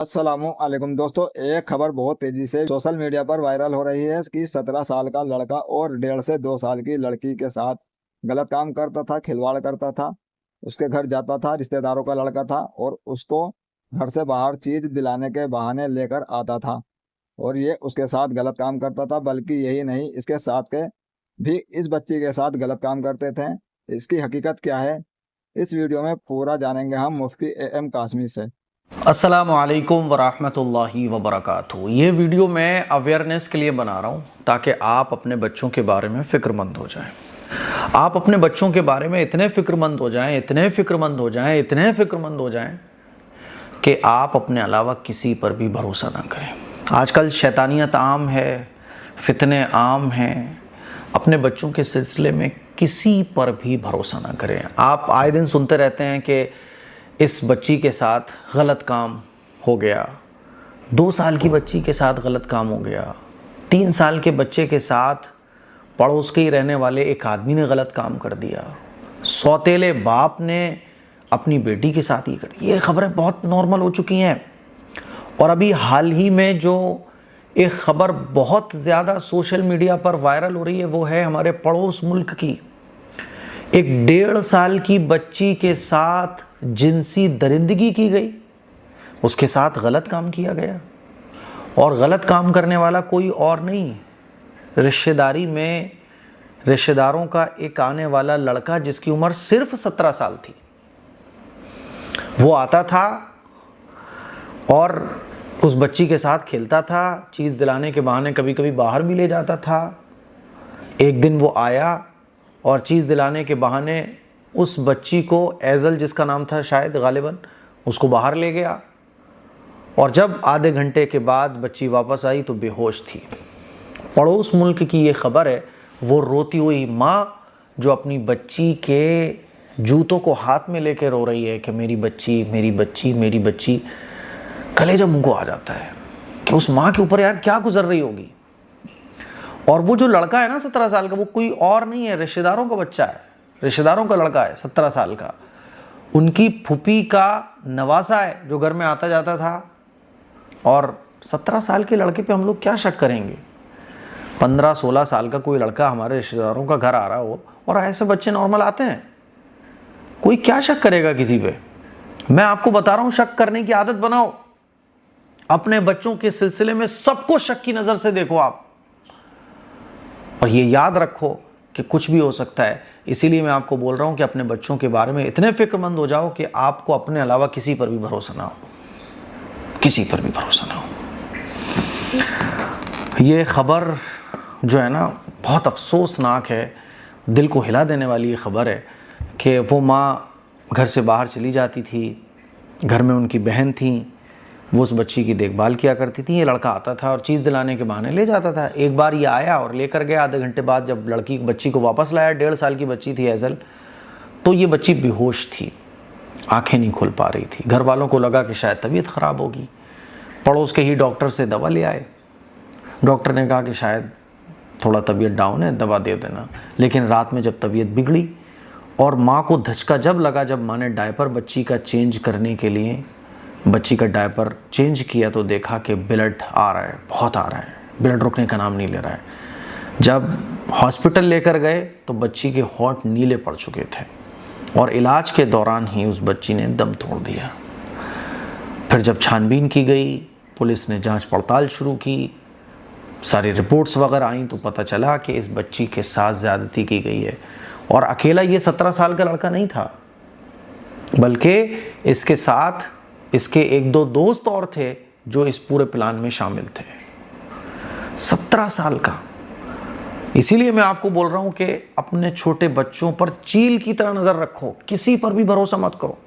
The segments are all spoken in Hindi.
अस्सलामुअलैकुम दोस्तों, एक खबर बहुत तेजी से सोशल मीडिया पर वायरल हो रही है कि 17 साल का लड़का और 1.5 से 2 साल की लड़की के साथ गलत काम करता था, खिलवाड़ करता था। उसके घर जाता था, रिश्तेदारों का लड़का था और उसको घर से बाहर चीज दिलाने के बहाने लेकर आता था और ये उसके साथ गलत काम करता था। बल्कि यही नहीं, इसके साथ के भी इस बच्ची के साथ गलत काम करते थे। इसकी हकीकत क्या है, इस वीडियो में पूरा जानेंगे हम मुफ्ती एम कासमी से। अस्सलामुअलैकुम वरहमतुल्लाहि वबरकातुहू। ये वीडियो मैं अवेयरनेस के लिए बना रहा हूँ ताकि आप अपने बच्चों के बारे में फ़िक्रमंद हो जाएं। आप अपने बच्चों के बारे में इतने फ़िक्रमंद हो जाएं, इतने फ़िक्रमंद हो जाएं, इतने फ़िक्रमंद हो जाएं कि आप अपने अलावा किसी पर भी भरोसा ना करें। आजकल शैतानियत आम है, फितने आम हैं। अपने बच्चों के सिलसिले में किसी पर भी भरोसा ना करें। आप आए दिन सुनते रहते हैं कि इस बच्ची के साथ गलत काम हो गया, 2 साल की बच्ची के साथ गलत काम हो गया, 3 साल के बच्चे के साथ पड़ोस के ही रहने वाले एक आदमी ने गलत काम कर दिया, सौतेले बाप ने अपनी बेटी के साथ ही कर दिया। ये खबरें बहुत नॉर्मल हो चुकी हैं। और अभी हाल ही में जो एक खबर बहुत ज़्यादा सोशल मीडिया पर वायरल हो रही है वो है हमारे पड़ोस मुल्क की। एक 1.5 साल की बच्ची के साथ जिनसी दरिंदगी की गई, उसके साथ गलत काम किया गया। और गलत काम करने वाला कोई और नहीं, रिश्तेदारी में रिश्तेदारों का एक आने वाला लड़का जिसकी उम्र सिर्फ 17 साल थी। वो आता था और उस बच्ची के साथ खेलता था, चीज़ दिलाने के बहाने कभी कभी बाहर भी ले जाता था। एक दिन वो आया और चीज़ दिलाने के बहाने उस बच्ची को, एजल जिसका नाम था शायद गालिबन, उसको बाहर ले गया। और जब आधे घंटे के बाद बच्ची वापस आई तो बेहोश थी। पड़ोस मुल्क की ये खबर है। वो रोती हुई माँ जो अपनी बच्ची के जूतों को हाथ में लेकर रो रही है कि मेरी बच्ची, मेरी बच्ची, मेरी बच्ची। कलेजा मुंह को आ जाता है कि उस माँ के ऊपर यार क्या गुजर रही होगी। और वो जो लड़का है ना 17 साल का, वो कोई और नहीं है, रिश्तेदारों का बच्चा है, रिश्तेदारों का लड़का है 17 साल का। उनकी फूफी का नवासा है जो घर में आता जाता था। और 17 साल के लड़के पे हम लोग क्या शक करेंगे। 15-16 साल का कोई लड़का हमारे रिश्तेदारों का घर आ रहा हो, और ऐसे बच्चे नॉर्मल आते हैं, कोई क्या शक करेगा किसी पे। मैं आपको बता रहा हूं, शक करने की आदत बनाओ। अपने बच्चों के सिलसिले में सबको शक की नज़र से देखो आप। और ये याद रखो कि कुछ भी हो सकता है। इसीलिए मैं आपको बोल रहा हूं कि अपने बच्चों के बारे में इतने फिक्रमंद हो जाओ कि आपको अपने अलावा किसी पर भी भरोसा ना हो, किसी पर भी भरोसा ना हो। ये खबर जो है ना बहुत अफसोसनाक है, दिल को हिला देने वाली ये खबर है कि वो माँ घर से बाहर चली जाती थी, घर में उनकी बहन थी, वो उस बच्ची की देखभाल किया करती थी। ये लड़का आता था और चीज़ दिलाने के बहाने ले जाता था। एक बार ये आया और लेकर गया। आधे घंटे बाद जब बच्ची को वापस लाया, 1.5 साल की बच्ची थी एजल, तो ये बच्ची बेहोश थी, आंखें नहीं खुल पा रही थी। घर वालों को लगा कि शायद तबीयत ख़राब होगी। पड़ोस के ही डॉक्टर से दवा ले आए। डॉक्टर ने कहा कि शायद थोड़ा तबीयत डाउन है, दवा दे देना। लेकिन रात में जब तबीयत बिगड़ी और माँ को धचका जब लगा, जब माँ ने डायपर बच्ची का चेंज करने के लिए बच्ची का डायपर चेंज किया, तो देखा कि ब्लड आ रहा है, बहुत आ रहा है, ब्लड रुकने का नाम नहीं ले रहा है। जब हॉस्पिटल लेकर गए तो बच्ची के होंठ नीले पड़ चुके थे और इलाज के दौरान ही उस बच्ची ने दम तोड़ दिया। फिर जब छानबीन की गई, पुलिस ने जांच पड़ताल शुरू की, सारी रिपोर्ट्स वगैरह आई, तो पता चला कि इस बच्ची के साथ ज़्यादती की गई है। और अकेला ये 17 साल का लड़का नहीं था, बल्कि इसके साथ इसके 1-2 दोस्त और थे जो इस पूरे प्लान में शामिल थे। 17 साल का। इसीलिए मैं आपको बोल रहा हूं कि अपने छोटे बच्चों पर चील की तरह नज़र रखो, किसी पर भी भरोसा मत करो।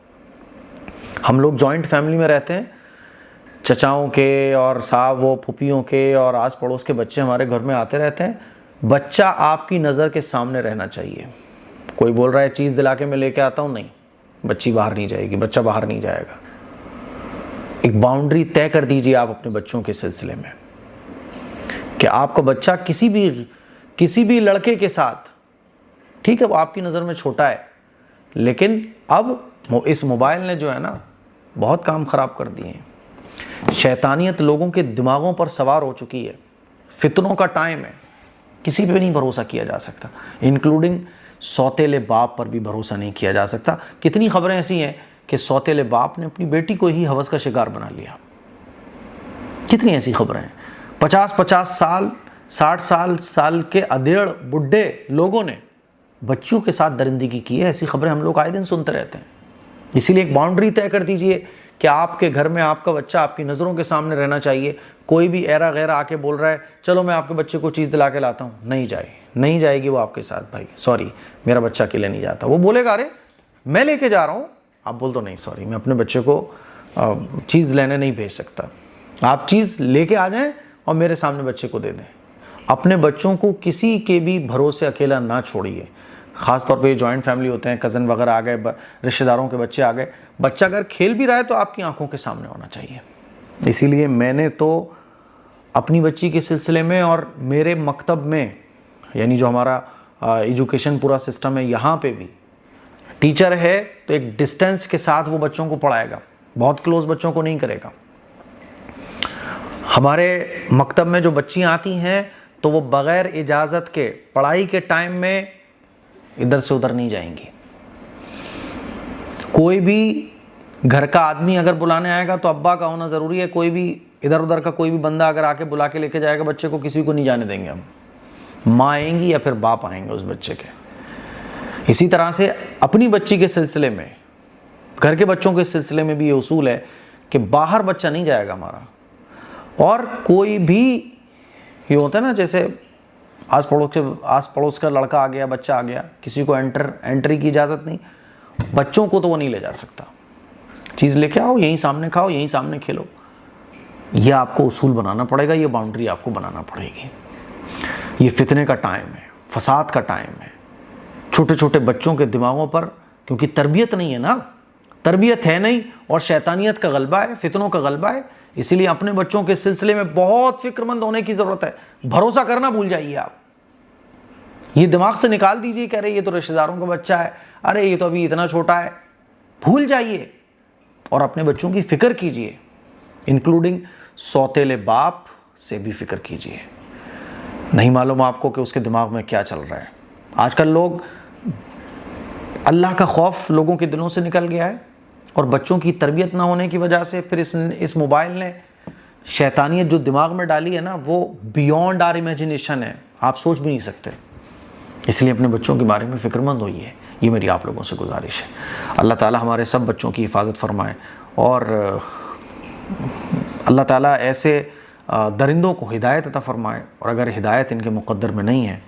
हम लोग जॉइंट फैमिली में रहते हैं, चचाओं के और साहब वो फूफियों के और आस पड़ोस के बच्चे हमारे घर में आते रहते हैं। बच्चा आपकी नज़र के सामने रहना चाहिए। कोई बोल रहा है चीज़ दिला के मैं लेके आता हूँ, नहीं, बच्ची बाहर नहीं जाएगी, बच्चा बाहर नहीं जाएगा। एक बाउंड्री तय कर दीजिए आप अपने बच्चों के सिलसिले में कि आपका बच्चा किसी भी लड़के के साथ, ठीक है वो आपकी नज़र में छोटा है, लेकिन अब इस मोबाइल ने जो है ना बहुत काम ख़राब कर दिए हैं। शैतानियत लोगों के दिमागों पर सवार हो चुकी है। फितनों का टाइम है, किसी पे भी नहीं भरोसा किया जा सकता, इंक्लूडिंग सौतेले बाप पर भी भरोसा नहीं किया जा सकता। कितनी खबरें ऐसी हैं कि सौतेले बाप ने अपनी बेटी को ही हवस का शिकार बना लिया। कितनी ऐसी खबरें हैं। 50-50 साल 60 साल के अधेड़ बुढ़े लोगों ने बच्चियों के साथ दरिंदगी की है। ऐसी खबरें हम लोग आए दिन सुनते रहते हैं। इसीलिए एक बाउंड्री तय कर दीजिए कि आपके घर में आपका बच्चा आपकी नज़रों के सामने रहना चाहिए। कोई भी ऐरा गैरा आके बोल रहा है चलो मैं आपके बच्चे को चीज़ दिला के लाता हूँ, नहीं जाएगी वो आपके साथ। भाई सॉरी, मेरा बच्चा अकेले नहीं जाता। वो बोलेगा अरे मैं लेके जा रहा हूँ, आप बोल दो नहीं सॉरी, मैं अपने बच्चे को चीज़ लेने नहीं भेज सकता। आप चीज़ लेके आ जाएं और मेरे सामने बच्चे को दे दें। अपने बच्चों को किसी के भी भरोसे अकेला ना छोड़िए। ख़ास तौर पे ये जॉइंट फैमिली होते हैं, कज़न वगैरह आ गए, रिश्तेदारों के बच्चे आ गए, बच्चा अगर खेल भी रहा है तो आपकी आंखों के सामने होना चाहिए। इसीलिए मैंने तो अपनी बच्ची के सिलसिले में और मेरे मकतब में, यानी जो हमारा एजुकेशन पूरा सिस्टम है, यहाँ पे भी टीचर है तो एक डिस्टेंस के साथ वो बच्चों को पढ़ाएगा, बहुत क्लोज बच्चों को नहीं करेगा। हमारे मकतब में जो बच्चियाँ आती हैं तो वो बग़ैर इजाज़त के पढ़ाई के टाइम में इधर से उधर नहीं जाएंगी। कोई भी घर का आदमी अगर बुलाने आएगा तो अब्बा का होना ज़रूरी है। कोई भी इधर उधर का कोई भी बंदा अगर आके बुला के लेके जाएगा बच्चे को, किसी को नहीं जाने देंगे हम। माँ आएंगी या फिर बाप आएंगे उस बच्चे के। इसी तरह से अपनी बच्ची के सिलसिले में, घर के बच्चों के सिलसिले में भी ये उसूल है कि बाहर बच्चा नहीं जाएगा हमारा। और कोई भी ये होता है ना, जैसे आस पड़ोस का लड़का आ गया, बच्चा आ गया, किसी को एंट्री की इजाज़त नहीं, बच्चों को तो वो नहीं ले जा सकता। चीज़ लेके आओ, यहीं सामने खाओ, यहीं सामने खेलो। यह आपको उसूल बनाना पड़ेगा, ये बाउंड्री आपको बनाना पड़ेगी। ये फितने का टाइम है, फसाद का टाइम है। छोटे छोटे बच्चों के दिमागों पर, क्योंकि तरबियत नहीं है ना, तरबियत है नहीं और शैतानियत का गलबा है, फितनों का गलबा है। इसीलिए अपने बच्चों के सिलसिले में बहुत फिक्रमंद होने की ज़रूरत है। भरोसा करना भूल जाइए आप। ये दिमाग से निकाल दीजिए कि अरे ये तो रिश्तेदारों का बच्चा है, अरे ये तो अभी इतना छोटा है। भूल जाइए और अपने बच्चों की फ़िक्र कीजिए, इंक्लूडिंग सौतेले बाप से भी फ़िक्र कीजिए। नहीं मालूम आपको कि उसके दिमाग में क्या चल रहा है। आजकल लोग, अल्लाह का खौफ लोगों के दिलों से निकल गया है और बच्चों की तरबियत ना होने की वजह से फिर इस मोबाइल ने शैतानियत जो दिमाग में डाली है ना, वो बियॉन्ड आर इमेजिनेशन है, आप सोच भी नहीं सकते। इसलिए अपने बच्चों के बारे में फ़िक्रमंद होइए, ये मेरी आप लोगों से गुजारिश है। अल्लाह ताला हमारे सब बच्चों की हिफाजत फरमाए और अल्लाह ताला ऐसे दरिंदों को हिदायत अता फरमाए। और अगर हिदायत इनके मुक़द्दर में नहीं है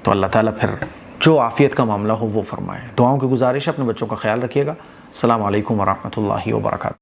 तो अल्लाह ताला फिर जो आफ़ियत का मामला हो वो फरमाए। दुआओं की गुजारिश है, अपने बच्चों का ख्याल रखिएगा। अस्सलामु अलैकुम वरहमतुल्लाहि वबरकातुहू।